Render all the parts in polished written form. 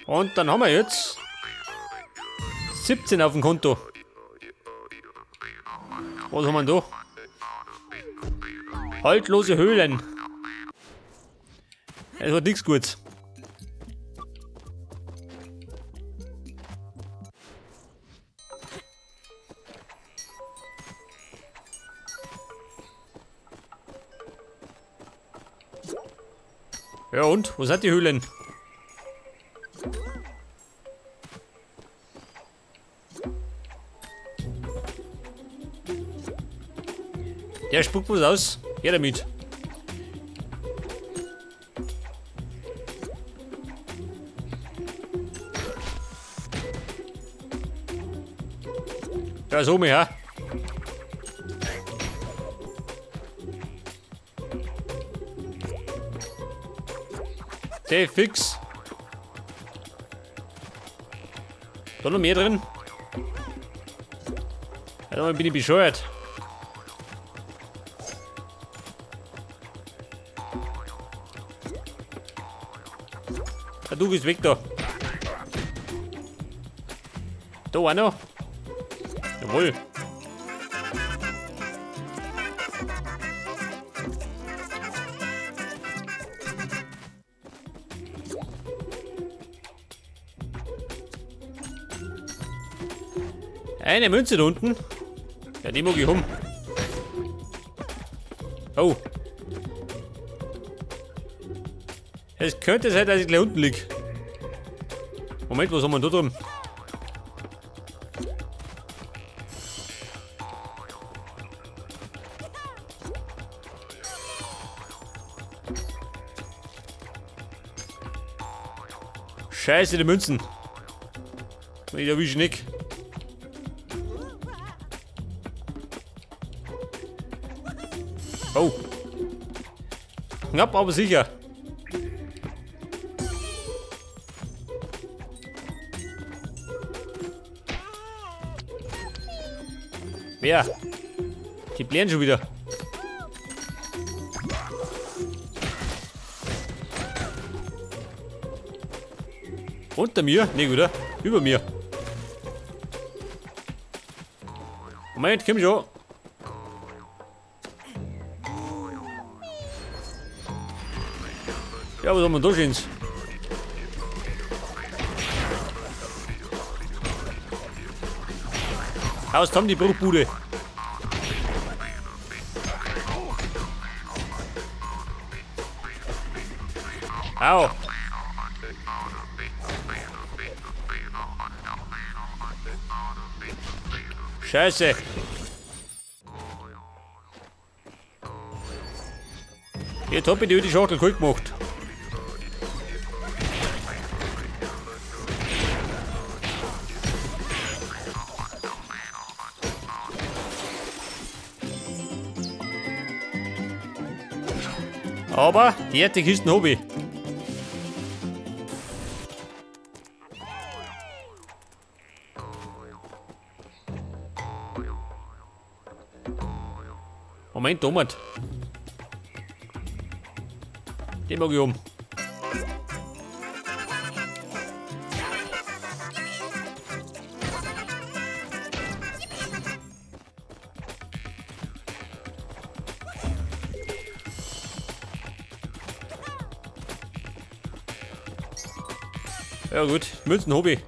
Und dann haben wir jetzt 17 auf dem Konto. Was haben wir da? Haltlose Höhlen. Es wird nichts Gutes. Ja und? Wo sind die Höhlen? Der spuckt was aus. Geh damit. Ja, so mehr. Safe fix. Da noch mehr drin. Ja, dann bin ich bescheuert. Ja, du bist weg da. Da auch noch. Jawohl. Eine Münze da unten. Ja, die mag ich haben. Oh. Es könnte sein, dass ich gleich unten liege. Moment, was haben wir da drüben? Scheiße, die Münzen. Ich erwische nicht. Oh. Knapp, aber sicher. Wer? Die blären schon wieder. Unter mir? Ne, oder? Über mir. Moment, komm schon. Ja, was haben wir da Schönes? Haust haben die Bruchbude. Au. Scheiße. Jetzt hab ich die Schachtel kalt gemacht. Aber die erste Kisten hab ich. Moment, Tomat. Den mag ich um. Ja gut, Münzen hab ich.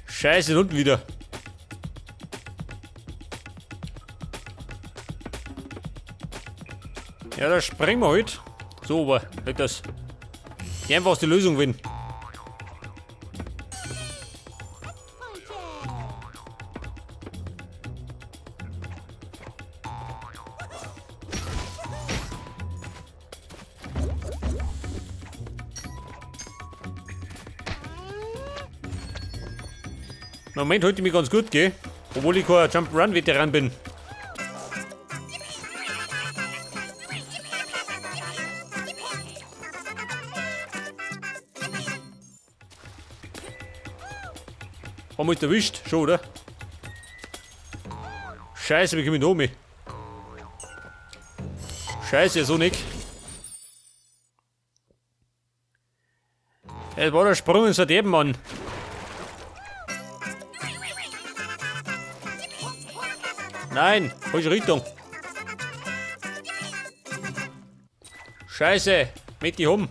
Scheiße, unten wieder. Ja, da springen wir halt. So, aber weg das. Die einfachste Lösung finden. Im Moment heute mich ganz gut, gell? Obwohl ich kein Jump-Run-Veteran bin. Haben wir uns erwischt? Schon, oder? Scheiße, wie komm ich da oben? Scheiße, so nicht. Es war der Sprung ins Verderben, Mann. Nein, falsche Richtung. Scheiße, mit die Hum.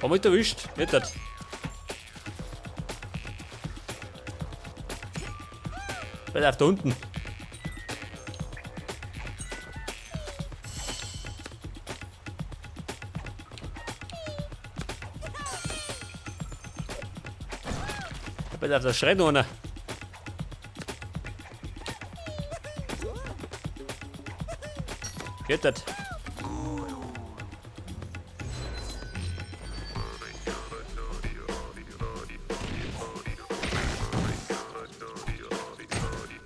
Haben wir erwischt? Nicht das. Bleib auf da unten. Bleib auf der Schreit noch einer. Geht das?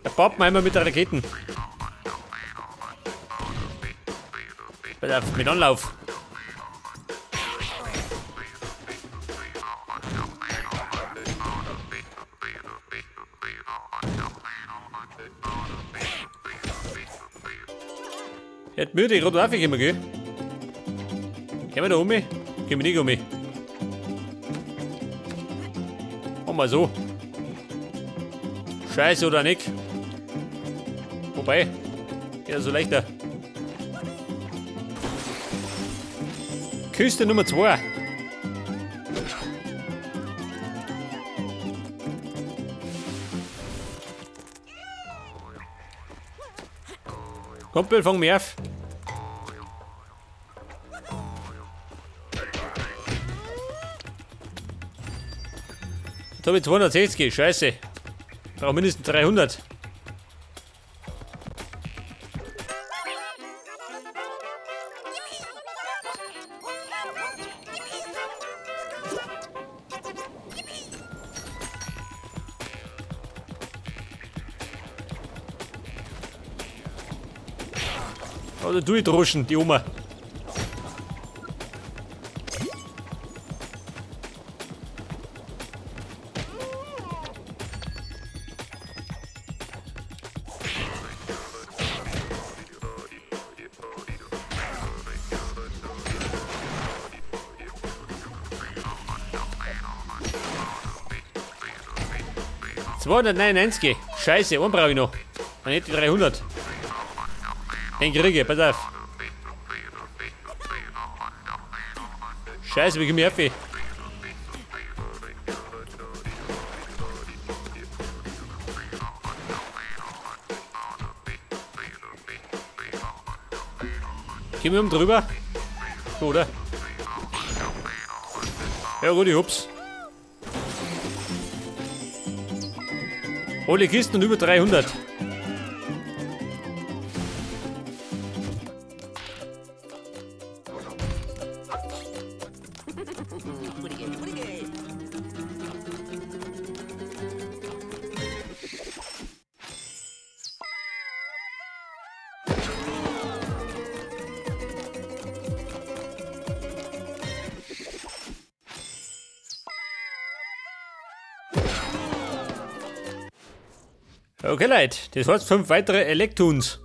Der poppt mir einmal mit der Raketen. Mit Anlauf. Er hat müde, gerade aufgekommen, gell? Gehen wir da um? Gehen wir nicht um? Machen wir so. Scheiße oder nicht? Wobei, geht ja so leichter. Küste Nummer 2. Kumpel, fang mich auf. Jetzt habe ich 260, scheiße. Ich brauche mindestens 300. Oder du droschen, die Oma. $299. Scheiße, einen brauche ich noch. Dann hätte ich 300. Den kriege ich, pass auf. Scheiße, wie komme ich auf? Gehen wir drüber? So, oder? Ja gut, ich hab's. Alle Kisten und über 300. Okay Leute, das war's 5 weitere Elektoons.